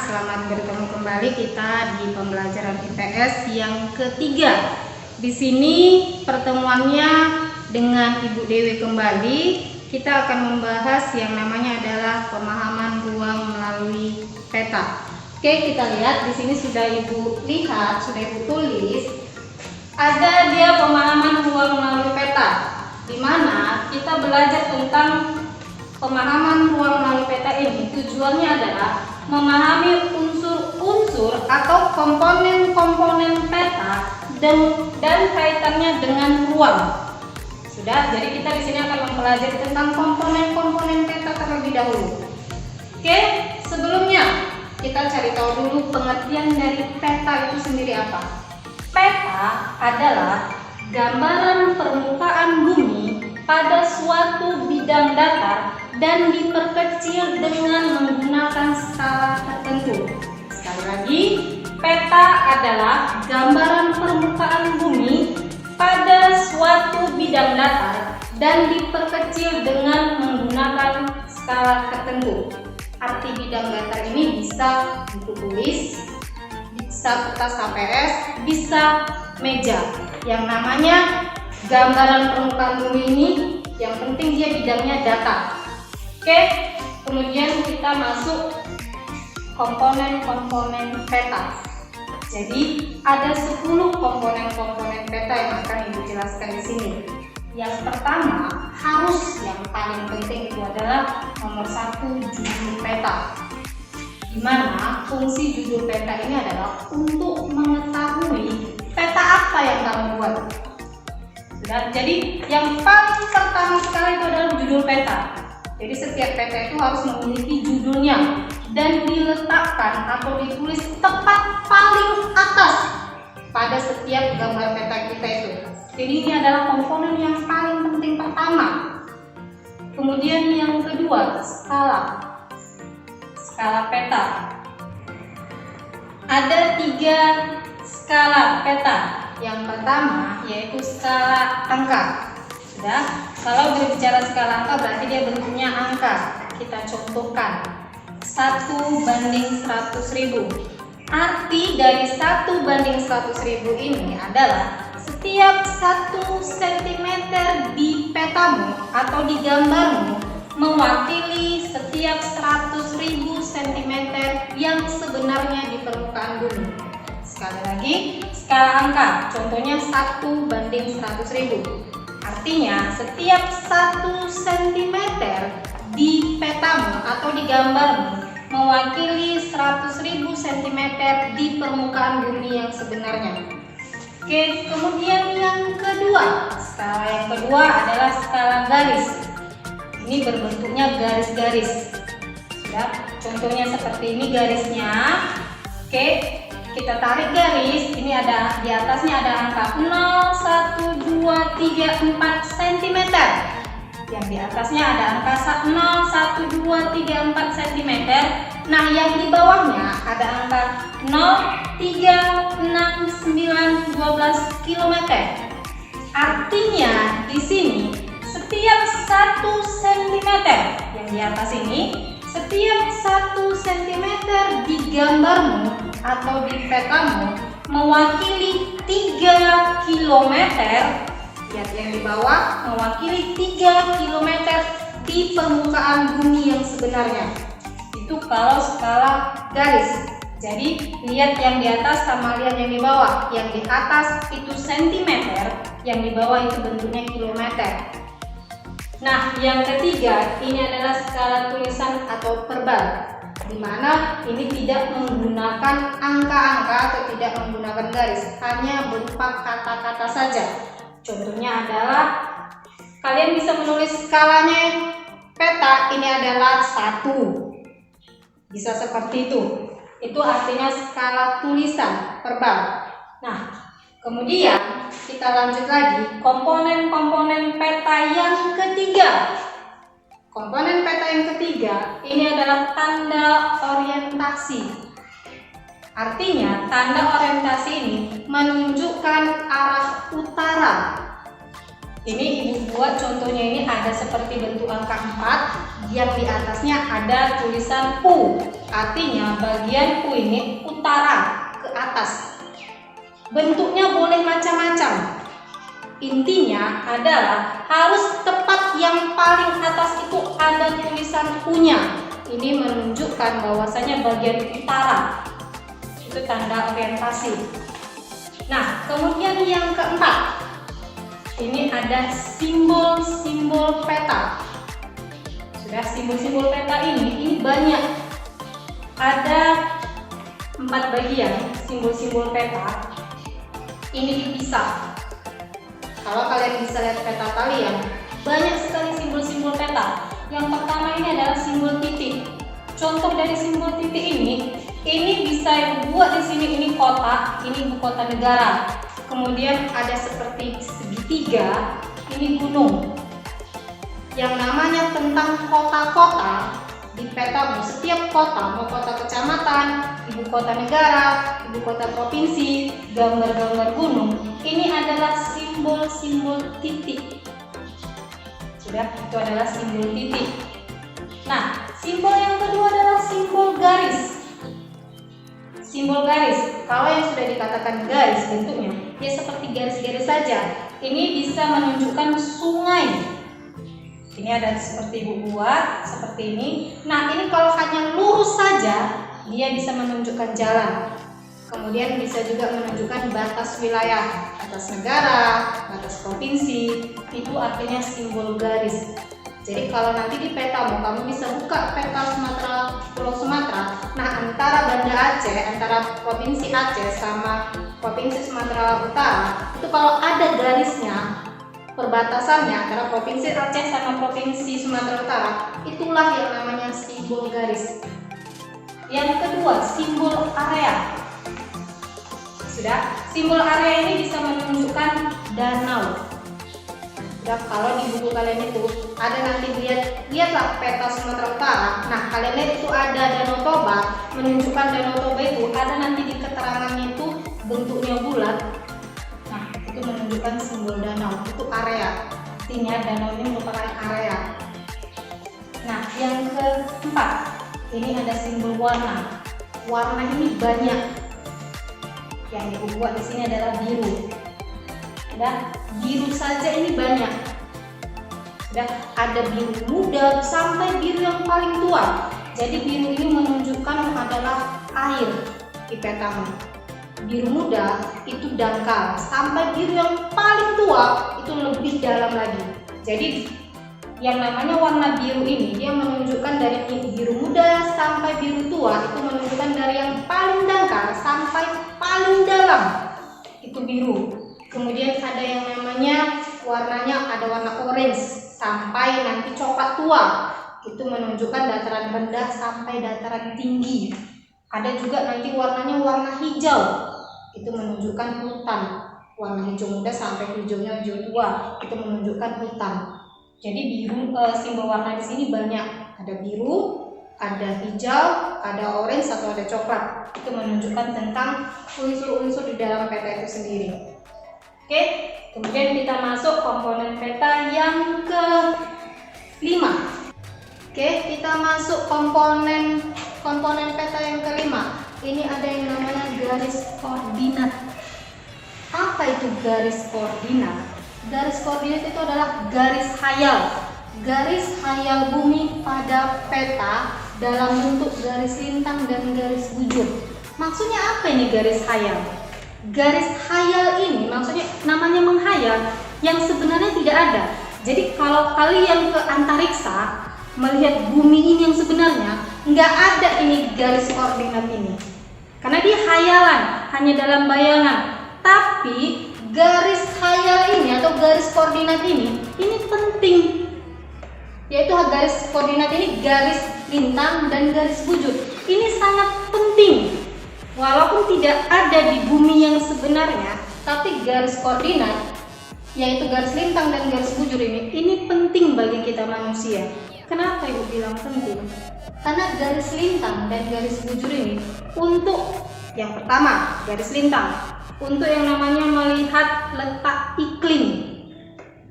selamat bertemu kembali kita di pembelajaran IPS yang ketiga. Di sini pertemuannya dengan Ibu Dewi kembali. Kita akan membahas yang namanya adalah pemahaman ruang melalui peta. Oke, kita lihat di sini sudah Ibu lihat, sudah Ibu tulis. Ada dia pemahaman ruang melalui peta, di mana kita belajar tentang pemahaman ruang melalui peta ini. Tujuannya adalah memahami unsur-unsur atau komponen-komponen peta dan kaitannya dengan ruang. Sudah, jadi kita di sini akan mempelajari tentang komponen-komponen peta terlebih dahulu. Oke, sebelumnya kita cari tahu dulu pengertian dari peta itu sendiri apa. Peta adalah gambaran permukaan bumi pada suatu bidang datar dan diperkecil dengan menggunakan skala tertentu. Sekali lagi, peta adalah gambaran permukaan bumi pada suatu bidang datar dan diperkecil dengan menggunakan skala tertentu. Arti bidang datar ini bisa buku tulis, bisa kertas HPS, bisa meja. Yang namanya gambaran permukaan bumi ini, yang penting dia bidangnya datar. Oke, kemudian kita masuk komponen-komponen peta. Jadi ada 10 komponen-komponen peta yang akan Ibu jelaskan di sini. Yang pertama, yang paling penting itu adalah nomor 1, judul peta. Di mana fungsi judul peta ini adalah untuk mengetahui peta apa yang kamu buat. Sudah, jadi yang paling pertama sekali itu adalah judul peta. Jadi setiap peta itu harus memiliki judulnya dan diletakkan atau ditulis tepat paling atas pada setiap gambar peta kita itu. Jadi ini adalah komponen yang paling penting pertama. Kemudian yang kedua, skala peta. Ada 3 skala peta. Yang pertama yaitu skala angka. Sudah, kalau berbicara skala angka berarti dia bentuknya angka. Kita contohkan 1:100.000. Arti dari 1:100.000 ini adalah setiap 1 cm di petamu atau di gambarmu mewakili setiap 100.000 cm yang sebenarnya di permukaan bumi. Sekali lagi, skala angka, contohnya 1:100.000. Artinya setiap 1 cm di petamu atau di gambarmu mewakili 100.000 cm di permukaan bumi yang sebenarnya. Oke, kemudian yang kedua, skala yang kedua adalah skala garis. Ini berbentuknya garis-garis. Sudah, contohnya seperti ini garisnya. Oke, kita tarik garis. Ini ada di atasnya ada angka 0, 1, 2, 3, 4 cm. Yang di atasnya ada angka 0, 1, 2, 3, 4 cm. Nah, yang di bawahnya ada angka 0, 3, 6, 9, 12 km. Artinya di sini setiap 1 cm yang di atas ini, setiap 1 cm di gambarmu atau di petamu mewakili 3 km. Lihat yang di bawah mewakili 3 km di permukaan bumi yang sebenarnya. Itu kalau skala garis. Jadi lihat yang di atas sama lihat yang di bawah. Yang di atas itu cm, yang di bawah itu bentuknya kilometer. Nah, yang ketiga ini adalah skala tulisan atau verbal, di mana ini tidak menggunakan angka-angka atau tidak menggunakan garis, hanya berupa kata-kata saja. Contohnya adalah kalian bisa menulis skalanya peta ini adalah 1. Bisa seperti itu. Itu artinya skala tulisan verbal. Nah, kemudian kita lanjut lagi komponen-komponen peta yang ketiga. Komponen peta yang ketiga ini adalah tanda orientasi. Artinya tanda orientasi ini menunjukkan arah utara. Ini ibu buat contohnya, ini ada seperti bentuk angka 4 yang di atasnya ada tulisan U. Artinya bagian U ini utara ke atas. Bentuknya boleh macam-macam. Intinya adalah harus tepat yang paling atas itu ada tulisan U-nya. Ini menunjukkan bahwasanya bagian utara. Itu tanda orientasi. Nah, kemudian yang keempat. Ini ada simbol-simbol peta. Sudah, simbol-simbol peta ini banyak. Ada 4 bagian simbol-simbol peta. Ini dipisah. Kalau kalian bisa lihat peta kalian, banyak sekali simbol-simbol peta. Yang pertama ini adalah simbol titik. Contoh dari simbol titik ini bisa buat di sini, ini kota, ini ibu kota negara. Kemudian ada seperti segitiga, ini gunung. Yang namanya tentang kota-kota di petamu, setiap kota, mau kota kecamatan, ibu kota negara, ibu kota provinsi, gambar-gambar gunung, ini adalah simbol-simbol titik. Sudah, itu adalah simbol titik. Nah, simbol yang kedua adalah simbol garis. Simbol garis, kalau yang sudah dikatakan garis bentuknya, dia seperti garis-garis saja. Ini bisa menunjukkan sungai. Ini ada seperti ibu buat, seperti ini. Nah, ini kalau hanya lurus saja, dia bisa menunjukkan jalan. Kemudian bisa juga menunjukkan batas wilayah, batas negara, batas provinsi. Itu artinya simbol garis. Jadi kalau nanti di petamu, kamu bisa buka peta Sumatera, Pulau Sumatera. Nah, antara Banda Aceh, antara provinsi Aceh sama provinsi Sumatera Utara, itu kalau ada garisnya, perbatasannya antara provinsi Aceh sama provinsi Sumatera Utara, itulah yang namanya simbol garis. Yang kedua, simbol area. Sudah, simbol area ini bisa menunjukkan danau. Sudah, kalau di buku kalian itu ada, nanti lihatlah peta Sumatera Utara. Nah, kalian lihat itu ada Danau Toba, menunjukkan Danau Toba itu ada nanti di keterangannya itu bentuknya bulat. Nah, itu menunjukkan simbol danau, itu area. Artinya danau ini merupakan area. Nah, yang keempat, ini ada simbol warna. Warna ini banyak. Yang dibuat di sini adalah biru. Dan biru saja ini banyak. Dan ada biru muda sampai biru yang paling tua. Jadi biru ini menunjukkan adalah air di petamu. Biru muda itu dangkal, sampai biru yang paling tua itu lebih dalam lagi. Jadi yang namanya warna biru ini dia menunjukkan dari biru muda sampai biru tua, itu menunjukkan dari yang paling dangkal sampai paling dalam itu biru. Kemudian ada yang namanya warnanya ada warna orange sampai nanti coklat tua, itu menunjukkan dataran rendah sampai dataran tinggi. Ada juga nanti warnanya warna hijau, itu menunjukkan hutan. Warna hijau muda sampai hijaunya hijau tua, itu menunjukkan hutan. Jadi biru, simbol warna di sini banyak. Ada biru, ada hijau, ada orange atau ada coklat. Itu menunjukkan tentang unsur-unsur di dalam peta itu sendiri. Oke, kemudian kita masuk komponen peta yang ke-5. Oke, kita masuk komponen peta yang ke-5. Ini ada yang namanya garis koordinat. Apa itu garis koordinat? Garis koordinat itu adalah garis khayal bumi pada peta dalam bentuk garis lintang dan garis bujur. Maksudnya apa ini garis khayal? Garis khayal ini maksudnya namanya menghayal yang sebenarnya tidak ada. Jadi kalau kalian ke antariksa melihat bumi ini yang sebenarnya nggak ada ini garis koordinat ini, karena dia khayalan, hanya dalam bayangan. Tapi garis khayal ini atau garis koordinat ini penting, yaitu garis koordinat ini garis lintang dan garis bujur. Ini sangat penting. Walaupun tidak ada di bumi yang sebenarnya, tapi garis koordinat, yaitu garis lintang dan garis bujur ini penting bagi kita manusia. Kenapa ibu bilang penting? Karena garis lintang dan garis bujur ini untuk yang pertama, garis lintang untuk yang namanya melihat letak iklim.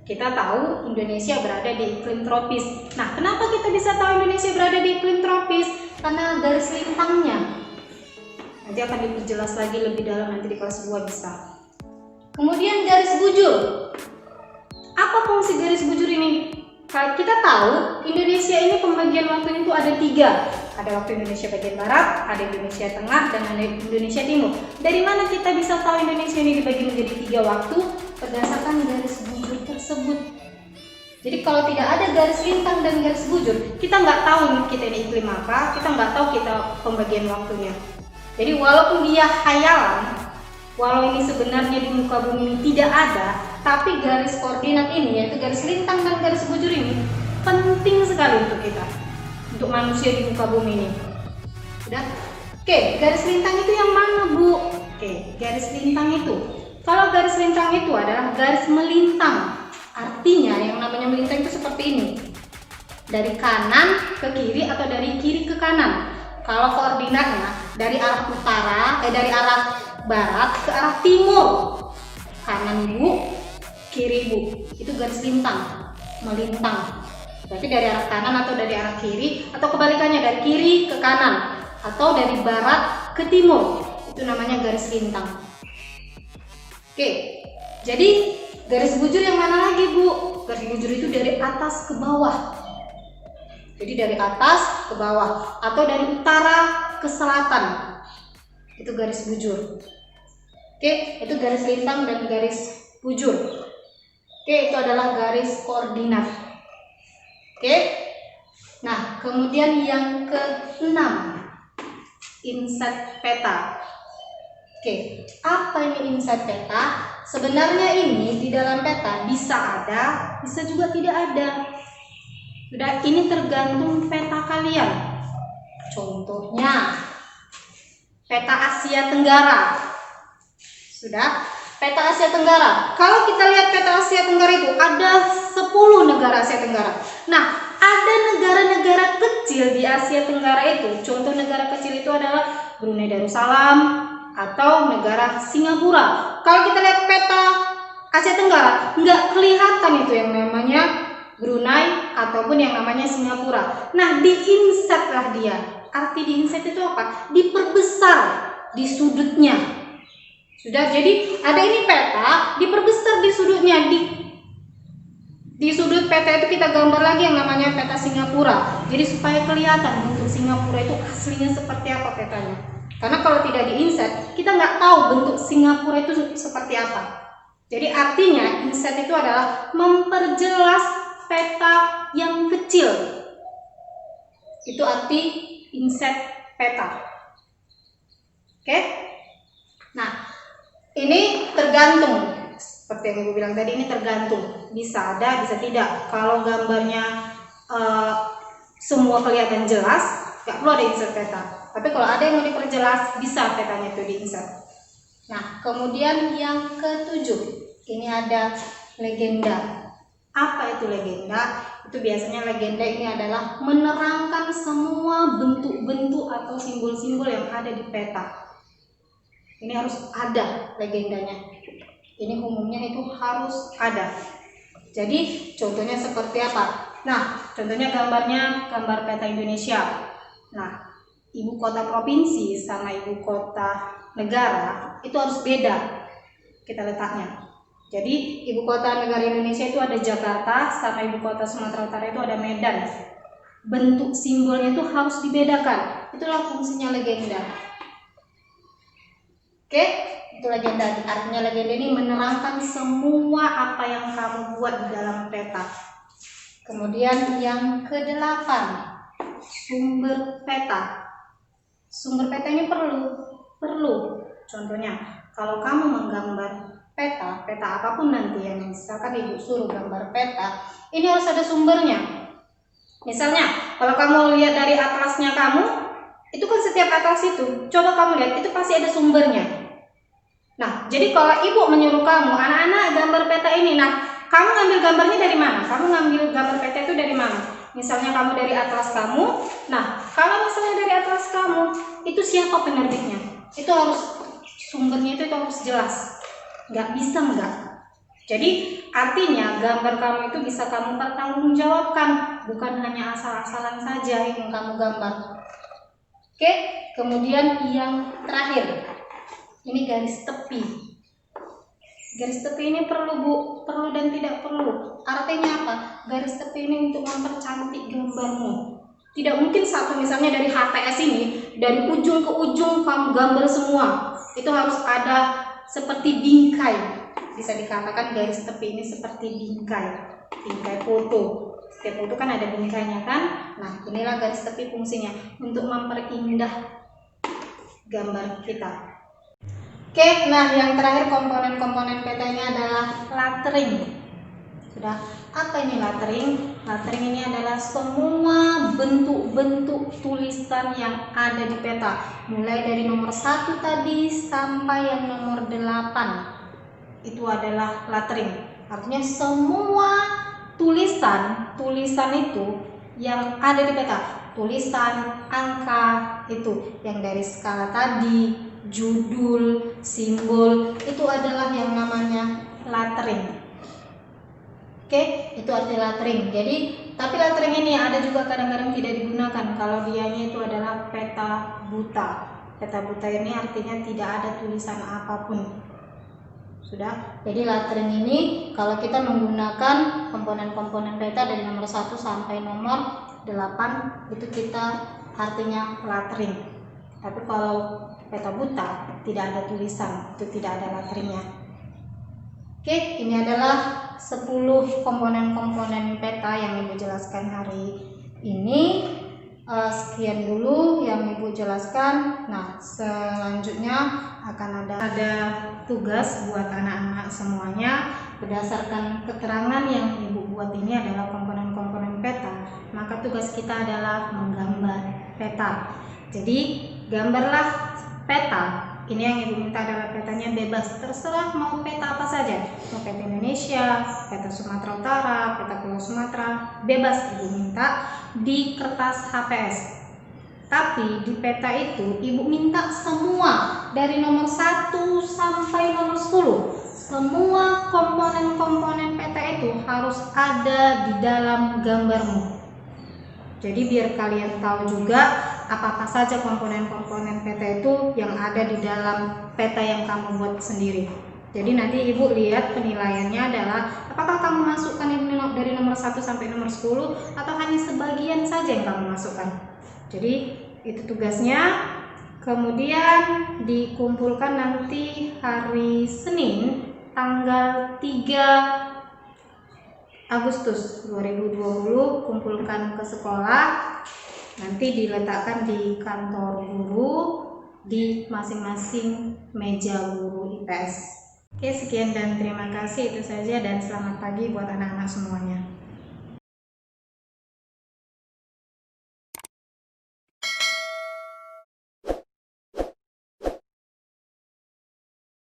Kita tahu Indonesia berada di iklim tropis. Nah, kenapa kita bisa tahu Indonesia berada di iklim tropis? Karena garis lintangnya. Nanti akan diperjelas lagi lebih dalam nanti di kelas 2 bisa. Kemudian garis bujur. Apa fungsi garis bujur ini? Kita tahu Indonesia ini pembagian waktunya itu ada 3. Ada waktu Indonesia bagian barat, ada Indonesia tengah, dan ada Indonesia timur. Dari mana kita bisa tahu Indonesia ini dibagi menjadi 3 waktu? Berdasarkan garis bujur tersebut. Jadi kalau tidak ada garis lintang dan garis bujur, kita nggak tahu kita ini iklim apa, kita nggak tahu kita pembagian waktunya. Jadi walaupun dia khayalan, walau ini sebenarnya di muka bumi ini tidak ada, tapi garis koordinat ini, yaitu garis lintang dan garis bujur ini, penting sekali untuk kita, untuk manusia di muka bumi ini. Sudah? Oke, garis lintang itu yang mana, Bu? Oke, garis lintang itu. Kalau garis lintang itu adalah garis melintang. Artinya yang namanya melintang itu seperti ini. Dari kanan ke kiri atau dari kiri ke kanan. Kalau koordinatnya dari arah utara, dari arah barat ke arah timur. Kanan Bu, kiri Bu. Itu garis lintang, melintang. Berarti dari arah kanan atau dari arah kiri, atau kebalikannya dari kiri ke kanan atau dari barat ke timur. Itu namanya garis lintang. Oke, jadi garis bujur yang mana lagi, Bu? Garis bujur itu dari atas ke bawah. Jadi dari atas ke bawah atau dari utara ke selatan. Itu garis bujur. Oke, itu garis lintang dan garis bujur. Oke, itu adalah garis koordinat. Oke. Nah, kemudian yang ke-6, inset peta. Oke, apa ini inset peta? Sebenarnya ini di dalam peta bisa ada, bisa juga tidak ada. Sudah, ini tergantung peta kalian. Contohnya, peta Asia Tenggara. Sudah, peta Asia Tenggara. Kalau kita lihat peta Asia Tenggara itu ada 10 negara Asia Tenggara. Nah, ada negara-negara kecil di Asia Tenggara itu. Contoh negara kecil itu adalah Brunei Darussalam atau negara Singapura. Kalau kita lihat peta Asia Tenggara, nggak kelihatan itu yang namanya Brunei ataupun yang namanya Singapura. Nah, di-inset lah dia. Arti di-inset itu apa? Diperbesar di sudutnya. Sudah, jadi ada ini peta, diperbesar di sudutnya. Di sudut peta itu kita gambar lagi yang namanya peta Singapura. Jadi supaya kelihatan bentuk Singapura itu aslinya seperti apa petanya. Karena kalau tidak di-inset, kita nggak tahu bentuk Singapura itu seperti apa. Jadi artinya inset itu adalah memperjelas peta yang kecil. Itu arti inset peta. Oke? Nah, ini tergantung. Seperti yang Ibu bilang tadi, ini tergantung. Bisa ada, bisa tidak. Kalau gambarnya semua kelihatan jelas, nggak perlu ada insert peta. Tapi kalau ada yang mau diperjelas, bisa petanya itu di-insert. Nah, kemudian yang ke-7, ini ada legenda. Apa itu legenda? Itu biasanya legenda ini adalah menerangkan semua bentuk-bentuk atau simbol-simbol yang ada di peta. Ini harus ada legendanya. Ini umumnya itu harus ada. Jadi contohnya seperti apa? Nah, contohnya gambar peta Indonesia. Nah, ibu kota provinsi sama ibu kota negara itu harus beda kita letaknya. Jadi ibu kota negara Indonesia itu ada Jakarta, sama ibu kota Sumatera Utara itu ada Medan. Bentuk simbolnya itu harus dibedakan. Itulah fungsinya legenda. Oke, itu legenda. Artinya legenda ini menerangkan semua apa yang kamu buat di dalam peta. Kemudian yang ke-8, sumber peta. Sumber peta ini perlu. Contohnya, kalau kamu menggambar peta apapun nanti yang misalkan Ibu suruh gambar peta, ini harus ada sumbernya. Misalnya, kalau kamu lihat dari atlasnya kamu, itu kan setiap atlas itu, coba kamu lihat, itu pasti ada sumbernya. Nah, jadi kalau Ibu menyuruh kamu, anak-anak gambar peta ini, nah, kamu ngambil gambarnya dari mana? Kamu ngambil gambar peta itu dari mana? Misalnya kamu dari atlas kamu, nah kalau misalnya dari atlas kamu, itu siapa penerbitnya? Itu harus, sumbernya itu harus jelas. Nggak bisa enggak. Jadi artinya gambar kamu itu bisa kamu pertanggungjawabkan, bukan hanya asal-asalan saja yang kamu gambar. Oke, kemudian yang terakhir, ini garis tepi. Garis tepi ini perlu Bu, perlu dan tidak perlu. Artinya apa? Garis tepi ini untuk mempercantik gambarmu. Tidak mungkin satu, misalnya dari HTS ini, dari ujung ke ujung kamu gambar semua. Itu harus ada seperti bingkai. Bisa dikatakan garis tepi ini seperti bingkai foto. Setiap foto kan ada bingkainya kan? Nah, inilah garis tepi fungsinya untuk memperindah gambar kita. Oke, nah yang terakhir komponen-komponen peta ini adalah lettering. Sudah, apa ini lettering? Lettering ini adalah semua bentuk-bentuk tulisan yang ada di peta, mulai dari nomor 1 tadi sampai yang nomor 8. Itu adalah lettering. Artinya semua tulisan itu yang ada di peta, tulisan, angka itu yang dari skala tadi, judul, simbol, itu adalah yang namanya lettering. Oke, itu arti lettering. Jadi, tapi lettering ini ada juga kadang-kadang tidak digunakan kalau dianya itu adalah peta buta. Peta buta ini artinya tidak ada tulisan apapun. Sudah, jadi lettering ini kalau kita menggunakan komponen-komponen peta dari nomor 1 sampai nomor 8 itu kita artinya lettering. Tapi kalau peta buta tidak ada tulisan, itu tidak ada letteringnya. Oke, ini adalah 10 komponen-komponen peta yang Ibu jelaskan hari ini. Sekian dulu yang Ibu jelaskan. Nah, selanjutnya akan ada tugas buat anak-anak semuanya. Berdasarkan keterangan yang Ibu buat ini adalah komponen-komponen peta, maka tugas kita adalah menggambar peta. Jadi gambarlah peta. Ini yang Ibu minta adalah petanya bebas, terserah mau peta apa saja, mau peta Indonesia, peta Sumatera Utara, peta Pulau Sumatera, bebas Ibu minta di kertas HPS. Tapi di peta itu Ibu minta semua dari nomor 1 sampai nomor 10. Semua komponen-komponen peta itu harus ada di dalam gambarmu. Jadi biar kalian tahu juga apa saja komponen-komponen peta itu yang ada di dalam peta yang kamu buat sendiri. Jadi nanti Ibu lihat penilaiannya adalah apakah kamu masukkan ini dari nomor 1 sampai nomor 10 atau hanya sebagian saja yang kamu masukkan. Jadi itu tugasnya. Kemudian dikumpulkan nanti hari Senin tanggal 3 Agustus 2020, kumpulkan ke sekolah, nanti diletakkan di kantor guru di masing-masing meja guru IPS. Oke, sekian dan terima kasih, itu saja dan selamat pagi buat anak-anak semuanya.